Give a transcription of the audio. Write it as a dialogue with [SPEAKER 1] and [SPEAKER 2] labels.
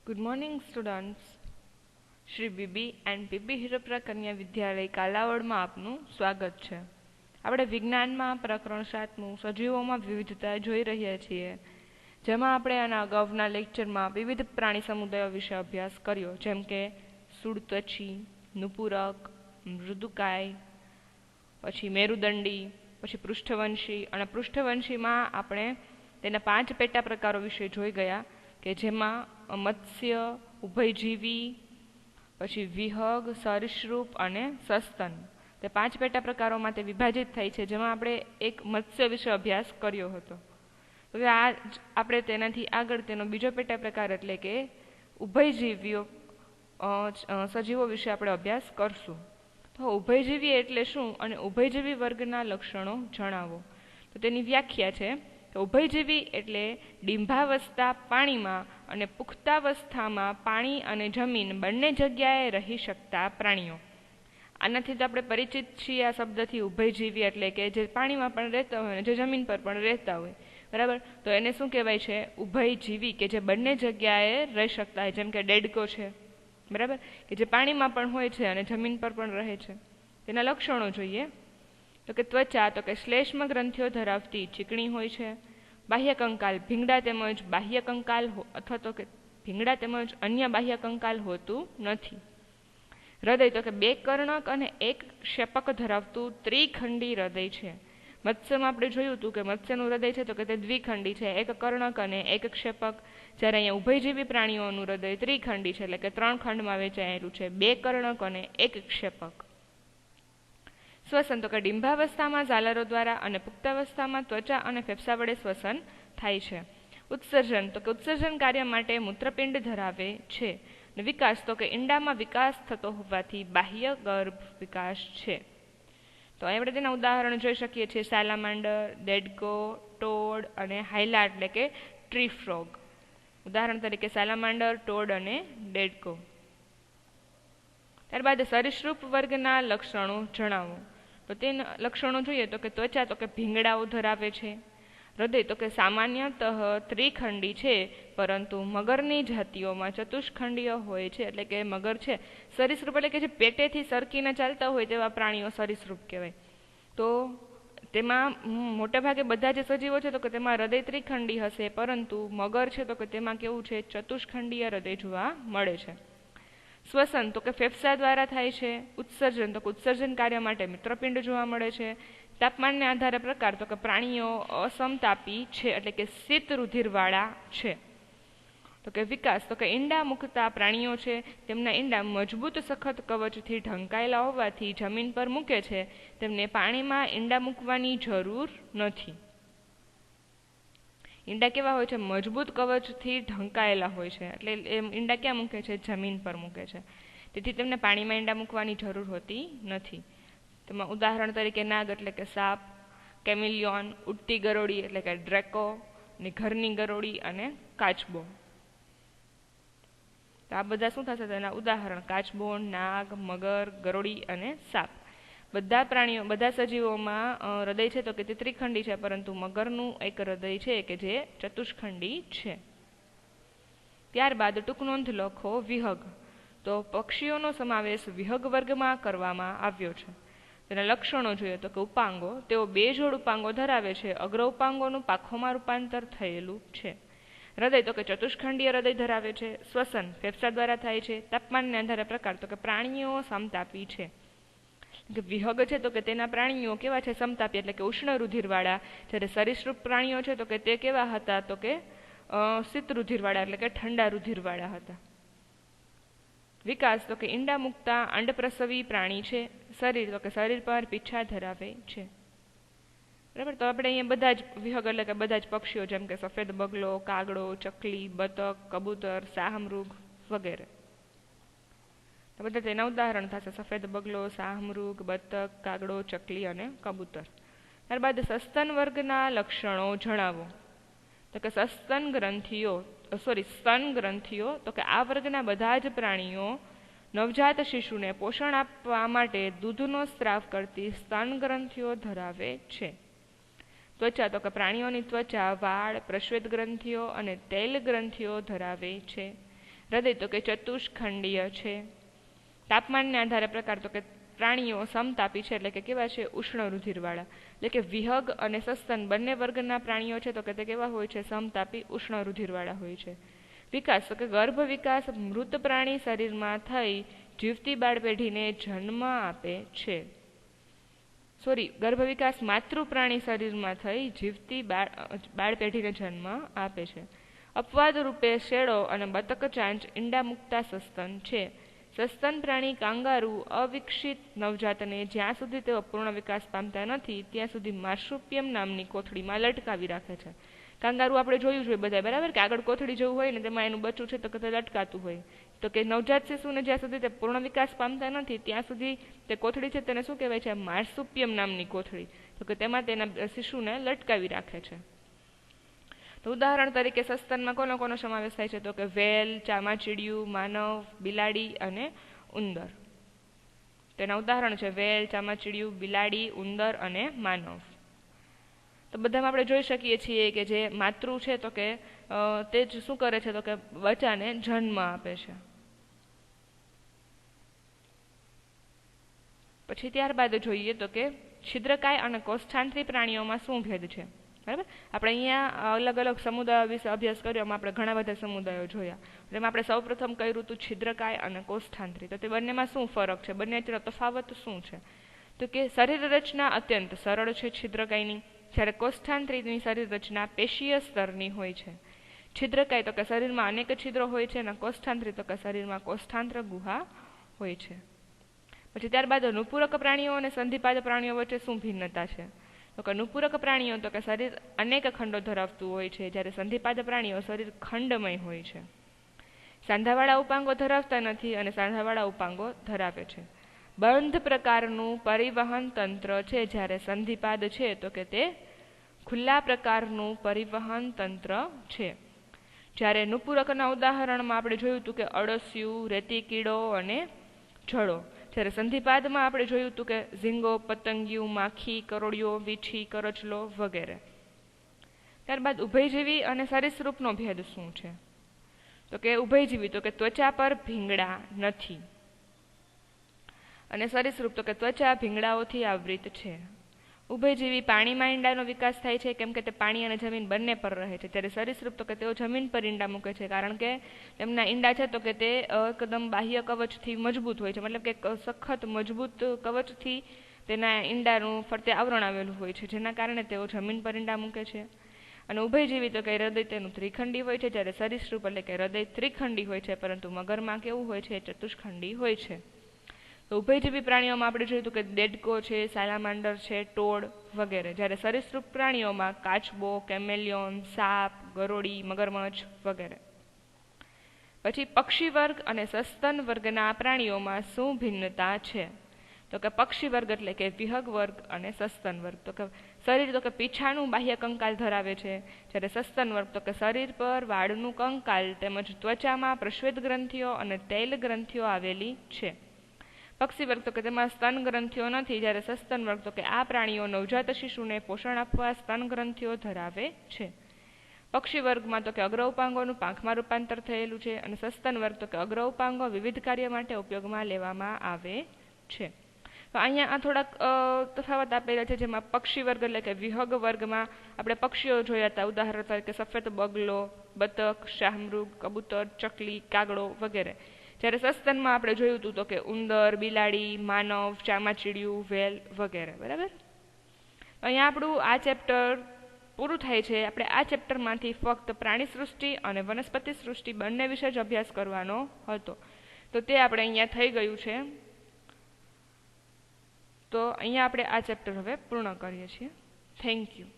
[SPEAKER 1] Good morning, students. Shri B B and P B Hirpara Kanya Vidyalaya કાલાવડમાં આપનું સ્વાગત છે. આપણે વિજ્ઞાનમાં પ્રકરણ 7નું સજીવોમાં વિવિધતા જોઈ રહ્યા છીએ, જેમાં આપણે આના અગાઉના લેક્ચરમાં વિવિધ પ્રાણી સમુદાયો વિશે અભ્યાસ કર્યો, જેમ કે સુડત્વચી, નુપુરક, મૃદુકાય, પછી મેરુદંડી, પછી પૃષ્ઠવંશી. અને પૃષ્ઠવંશીમાં આપણે તેના 5 પેટા પ્રકારો વિશે જોઈ ગયા, કે જેમાં મત્સ્ય, ઉભયજીવી, પછી વિહગ, સરીસૃપ અને સસ્તન. તે 5 પેટા પ્રકારોમાં તે વિભાજિત થાય છે, જેમાં આપણે એક મત્સ્ય વિશે અભ્યાસ કર્યો હતો. તો આ આપણે તેનાથી આગળ તેનો બીજો પેટા પ્રકાર એટલે કે ઉભયજીવીઓ સજીવો વિશે આપણે અભ્યાસ કરશું. તો ઉભયજીવી એટલે શું અને ઉભયજીવી વર્ગના લક્ષણો જણાવો. તો તેની વ્યાખ્યા છે કે ઉભયજીવી એટલે ડિંભાવસ્થા પાણીમાં અને પુખ્તાવસ્થામાં પાણી અને જમીન બંને જગ્યાએ રહી શકતા પ્રાણીઓ. આનાથી તો આપણે પરિચિત છીએ આ શબ્દથી. ઉભયજીવી એટલે કે જે પાણીમાં પણ રહેતા હોય અને જે જમીન પર પણ રહેતા હોય, બરાબર. તો એને શું કહેવાય છે? ઉભયજીવી, કે જે બંને જગ્યાએ રહી શકતા હોય, જેમ કે ડેડકો છે, બરાબર, કે જે પાણીમાં પણ હોય છે અને જમીન પર પણ રહે છે. તેના લક્ષણો જોઈએ તો કે ત્વચા તો કે શ્લેષ્મ ગ્રંથિઓ ધરાવતી ચીકણી હોય છે. બાહ્ય કંકાલ ભીંગડા તેમજ બાહ્ય કંકાલ અથવા તો કે ભીંગડા તેમજ અન્ય બાહ્ય કંકાલ હોતું નથી. હૃદય તો કે 2 કર્ણક અને 1 ક્ષેપક ધરાવતું ત્રિખંડી હૃદય છે. મત્સ્યમાં આપણે જોયું હતું કે મત્સ્યનું હૃદય છે તો કે તે દ્વિખંડી છે, 1 કર્ણક અને 1 ક્ષેપક. જ્યારે અહીંયા ઉભયજીવી પ્રાણીઓનું હૃદય ત્રિખંડી છે, એટલે કે 3 ખંડમાં વહેંચાયેલું છે, 2 કર્ણક અને 1 ક્ષેપક. શ્વસન તો કે ડિંભાવસ્થામાં ઝાલરો દ્વારા અને પુખ્તાવસ્થામાં ત્વચા અને ફેફસા વડે શ્વસન થાય છે. ઉત્સર્જન તો કે ઉત્સર્જન કાર્ય માટે મૂત્રપિંડ ધરાવે છે. અને વિકાસ તો કે ઈંડામાં વિકાસ થતો હોવાથી બાહ્ય ગર્ભ વિકાસ છે. તો અહીં આપણે તેના ઉદાહરણ જોઈ શકીએ છીએ: સાલામાન્ડર, ડેડકો, ટોડ અને હાયલા એટલે કે ટ્રી ફ્રોગ. ઉદાહરણ તરીકે સાલામાન્ડર, ટોડ અને ડેડકો. ત્યારબાદ સરીસૃપ વર્ગના લક્ષણો જણાવો. તો તેના લક્ષણો જોઈએ તો કે ત્વચા તો કે ભીંગડાઓ ધરાવે છે. હૃદય તો કે સામાન્યતઃ ત્રિખંડી છે, પરંતુ મગરની જાતિઓમાં ચતુષ્ખંડીય હોય છે. એટલે કે મગર છે સરીસૃપ એટલે કે જે પેટેથી સરકીને ચાલતા હોય તેવા પ્રાણીઓ સરીસૃપ કહેવાય. તો તેમાં મોટેભાગે બધા જે સજીવો છે તો કે તેમાં હૃદય ત્રિખંડી હશે, પરંતુ મગર છે તો કે તેમાં કેવું છે? ચતુષ્ખંડીય હૃદય જોવા મળે છે. શ્વસન તો કે ફેફસા દ્વારા થાય છે. ઉત્સર્જન તો કે ઉત્સર્જન કાર્ય માટે મૂત્રપિંડ જોવા મળે છે. તાપમાનને આધારે પ્રકાર તો કે પ્રાણીઓ અસમતાપી છે, એટલે કે શીત રુધિરવાળા છે. તો કે વિકાસ તો કે ઈંડા મૂકતા પ્રાણીઓ છે. તેમના ઈંડા મજબૂત સખત કવચથી ઢંકાયેલા હોવાથી જમીન પર મૂકે છે. તેમને પાણીમાં ઈંડા મૂકવાની જરૂર નથી. ઈંડા કેવા હોય છે? મજબૂત કવચથી ઢંકાયેલા હોય છે, એટલે ઈંડા ક્યાં મૂકે છે? જમીન પર મૂકે છે. તેથી તેમને પાણીમાં ઈંડા મૂકવાની જરૂર હોતી નથી. તેમાં ઉદાહરણ તરીકે નાગ એટલે કે સાપ, કેમિલિયોન, ઉડતી ગરોળી એટલે કે ડ્રેકો, ને ઘરની ગરોળી અને કાચબો. તો આ બધા શું થશે? તેના ઉદાહરણ: કાચબો, નાગ, મગર, ગરોળી અને સાપ. બધા પ્રાણીઓ, બધા સજીવોમાં હૃદય છે તો કે તે ત્રિખંડી છે, પરંતુ મગરનું એક હૃદય છે કે જે ચતુષ્ખંડી છે. ત્યારબાદ ટૂંક નોંધ લખો: વિહગ. તો પક્ષીઓનો સમાવેશ વિહગ વર્ગમાં કરવામાં આવ્યો છે. તેના લક્ષણો જોઈએ તો કે ઉપાંગો. તેઓ 2 જોડ ઉપાંગો ધરાવે છે. અગ્ર ઉપાંગોનું પાંખોમાં રૂપાંતર થયેલું છે. હૃદય તો કે ચતુષ્ખંડીય હૃદય ધરાવે છે. શ્વસન ફેફસા દ્વારા થાય છે. તાપમાનને આધારે પ્રકાર તો કે પ્રાણીઓ સમતાપી છે. વિહગ છે તો કે તેના પ્રાણીઓ કેવા છે? સમતાપી એટલે કે ઉષ્ણ રુધિરવાળા. જ્યારે સરીસૃપ પ્રાણીઓ છે તો કે તે કેવા હતા? તો કે શીત રુધિરવાળા એટલે કે ઠંડા રુધિરવાળા હતા. વિકાસ તો કે ઈંડા મૂકતા અંડપ્રસવી પ્રાણી છે. શરીર તો કે શરીર પર પીછા ધરાવે છે. બરાબર. તો આપણે અહીંયા બધા જ વિહગ એટલે કે બધા જ પક્ષીઓ, જેમ કે સફેદ બગલો, કાગડો, ચકલી, બતક, કબૂતર, શાહમૃગ વગેરે. તો બધા તેના ઉદાહરણ થશે: સફેદ બગલો, શાહમૃગ, બતક, કાગડો, ચકલી અને કબૂતર. ત્યારબાદ સસ્તન વર્ગના લક્ષણો જણાવો. તો કે સ્તન ગ્રંથિઓ તો કે આ વર્ગના બધા જ પ્રાણીઓ નવજાત શિશુને પોષણ આપવા માટે દૂધનો સ્ત્રાવ કરતી સ્તન ગ્રંથિઓ ધરાવે છે. ત્વચા તો કે પ્રાણીઓની ત્વચા વાળ, પ્રશ્વેત ગ્રંથિઓ અને તેલ ગ્રંથિઓ ધરાવે છે. હૃદય તો કે ચતુષ્ખંડીય છે. તાપમાનને આધારે પ્રકાર તો કે પ્રાણીઓ સમતાપી છે, એટલે કે કેવા છે? ઉષ્ણ રુધિરવાળા. એટલે કે વિહગ અને સસ્તન બંને વર્ગના પ્રાણીઓ છે તો કે તે કેવા હોય છે? સમતાપી ઉષ્ણ રુધિરવાળા હોય છે. વિકાસ તો કે ગર્ભ વિકાસ મૃત પ્રાણી શરીરમાં થઈ જીવતી બાળ પેઢીને જન્મ આપે છે. ગર્ભ વિકાસ માતૃ પ્રાણી શરીરમાં થઈ જીવતી બાળ પેઢીને જન્મ આપે છે. અપવાદ રૂપે શેડો અને બતક ચાંચ ઈંડા મુકતા સસ્તન છે. સસ્તન પ્રાણી કાંગારૂ અવિકસિત નવજાતને જ્યાં સુધી તેઓ પૂર્ણ વિકાસ પામતા નથી ત્યાં સુધી માર્સુપિયમ નામની કોથળીમાં લટકાવી રાખે છે. કાંગારૂ આપણે જોયું છે બધા, બરાબર, કે આગળ કોથળી જેવું હોય ને તેમાં એનું બચ્ચું છે તો કે તે લટકાતું હોય. તો કે નવજાત શિશુને જ્યાં સુધી તે પૂર્ણ વિકાસ પામતા નથી ત્યાં સુધી તે કોથળી છે તેને શું કહેવાય છે? માર્સુપિયમ નામની કોથળી. તો કે તેમાં તેના શિશુને લટકાવી રાખે છે. તો ઉદાહરણ તરીકે સસ્તનમાં કોનો કોનો સમાવેશ થાય છે? તો કે વેલ, ચામાચીડિયું, માનવ, બિલાડી અને ઉંદર. તેના ઉદાહરણ છે વેલ, ચામાચીડિયું, બિલાડી, ઉંદર અને માનવ. તો બધામાં આપણે જોઈ શકીએ છીએ કે જે માતૃ છે તો કે તે જ શું કરે છે? તો કે બચ્ચાને જન્મ આપે છે. પછી ત્યારબાદ જોઈએ તો કે છિદ્રકાય અને કોષ્ઠાંત્રી પ્રાણીઓમાં શું ભેદ છે? બરાબર, આપણે અહીંયા અલગ અલગ સમુદાયો વિશે અભ્યાસ કર્યો. એમાં આપણે ઘણા બધા સમુદાયો જોયા. એમાં આપણે સૌપ્રથમ કર્યું હતું છિદ્રકાય અને કોષ્ઠાંત્રી. તો તે બંનેમાં શું ફરક છે? બંને વચ્ચેનો તફાવત શું છે? તો કે શરીર રચના અત્યંત સરળ છે છિદ્રકાયની, જ્યારે કોષ્ઠાંત્રીની શરીર રચના પેશીય સ્તરની હોય છે. છિદ્રકાય તો કે શરીરમાં અનેક છિદ્રો હોય છે અને કોષ્ઠાંત્રી તો કે શરીરમાં કોષ્ઠાંત્ર ગુહા હોય છે. પછી ત્યારબાદ નુપૂરક પ્રાણીઓ અને સંધિપાદ પ્રાણીઓ વચ્ચે શું ભિન્નતા છે? તો કે નુપૂરક પ્રાણીઓ તો કે શરીર અનેક ખંડો ધરાવતું હોય છે, જ્યારે સંધિપાદ પ્રાણીઓ શરીર ખંડમય હોય છે. સાંધાવાળા ઉપાંગો ધરાવતા નથી અને સાંધાવાળા ઉપાંગો ધરાવે છે. બંધ પ્રકારનું પરિવહન તંત્ર છે, જ્યારે સંધિપાદ છે તો કે તે ખુલ્લા પ્રકારનું પરિવહન તંત્ર છે. જ્યારે નુપૂરકના ઉદાહરણમાં આપણે જોયું હતું કે અળસિયું, રેતી કીડો અને જળો. જ્યારે સંધિપાદમાં આપણે જોયું હતું કે ઝીંગો, પતંગિયું, માખી, કરોડિયો, વીછી, કરચલો વગેરે. ત્યારબાદ ઉભયજીવી અને સરીસૃપનો ભેદ શું છે? તો કે ઉભયજીવી તો કે ત્વચા પર ભીંગડા નથી અને સરીસૃપ તો કે ત્વચા ભીંગડાઓથી આવૃત છે. ઉભયજીવી પાણીમાં ઈંડાનો વિકાસ થાય છે કેમ કે તે પાણી અને જમીન બંને પર રહે છે, જ્યારે સરીસૃપ તો કે તેઓ જમીન પર ઈંડા મૂકે છે, કારણ કે તેમના ઈંડા છે તો કે તે એકદમ બાહ્ય કવચથી મજબૂત હોય છે, મતલબ કે સખત મજબૂત કવચથી તેના ઈંડાનું ફરતે આવરણ આવેલું હોય છે, જેના કારણે તેઓ જમીન પર ઈંડા મૂકે છે. અને ઉભયજીવી તો કે હૃદય તેનું ત્રિખંડી હોય છે, જ્યારે સરીસૃપ એટલે કે હૃદય ત્રિખંડી હોય છે, પરંતુ મગરમાં કેવું હોય છે? ચતુષ્ખંડી હોય છે. તો ઉભયજીવી પ્રાણીઓમાં આપણે જોયું હતું કે દેડકો છે, સાલામાન્ડર છે, ટોળ વગેરે, જ્યારે સરીસૃપ પ્રાણીઓમાં કાચબો, કેમેલિયોન, સાપ, ગરોળી, મગરમચ્છ વગેરે. પછી પક્ષી વર્ગ અને સસ્તન વર્ગના પ્રાણીઓમાં શું ભિન્નતા છે? તો કે પક્ષી વર્ગ એટલે કે વિહગ વર્ગ અને સસ્તન વર્ગ તો કે શરીર તો કે પીછાનું બાહ્ય કંકાલ ધરાવે છે, જ્યારે સસ્તન વર્ગ તો કે શરીર પર વાળનું કંકાલ તેમજ ત્વચામાં પ્રશ્વેત ગ્રંથિઓ અને તૈલ ગ્રંથિઓ આવેલી છે. પક્ષી વર્ગ તો કે તેમાં સ્તન ગ્રંથિઓ નથી, જ્યારે સસ્તન વર્ગ તો કે આ પ્રાણીઓ નવજાત શિશુને પોષણ આપવા સ્તન ગ્રંથિઓ ધરાવે છે. પક્ષી વર્ગમાં તો કે અગ્ર ઉપાંગોનું પાંખમાં રૂપાંતર થયેલું છે અને સસ્તન વર્ગ તો કે અગ્ર ઉપાંગો વિવિધ કાર્ય માટે ઉપયોગમાં લેવામાં આવે છે. તો અહીંયા આ થોડાક તફાવત આપેલા છે, જેમાં પક્ષી વર્ગ એટલે કે વિહગ વર્ગમાં આપણે પક્ષીઓ જોયા હતા, ઉદાહરણ તરીકે સફેદ બગલો, બતક, શાહમૃગ, કબૂતર, ચકલી, કાગડો વગેરે. જ્યારે સસ્તનમાં આપણે જોયું હતું તો કે ઉંદર, બિલાડી, માનવ, ચામાચીડિયું, વેલ વગેરે. બરાબર, અહીંયા આપણું આ ચેપ્ટર પૂરું થાય છે. આપણે આ ચેપ્ટરમાંથી ફક્ત પ્રાણી સૃષ્ટિ અને વનસ્પતિ સૃષ્ટિ બંને વિશે જ અભ્યાસ કરવાનો હતો, તો તે આપણે અહીંયા થઈ ગયું છે. તો અહીંયા આપણે આ ચેપ્ટર હવે પૂર્ણ કરીએ છીએ. Thank you.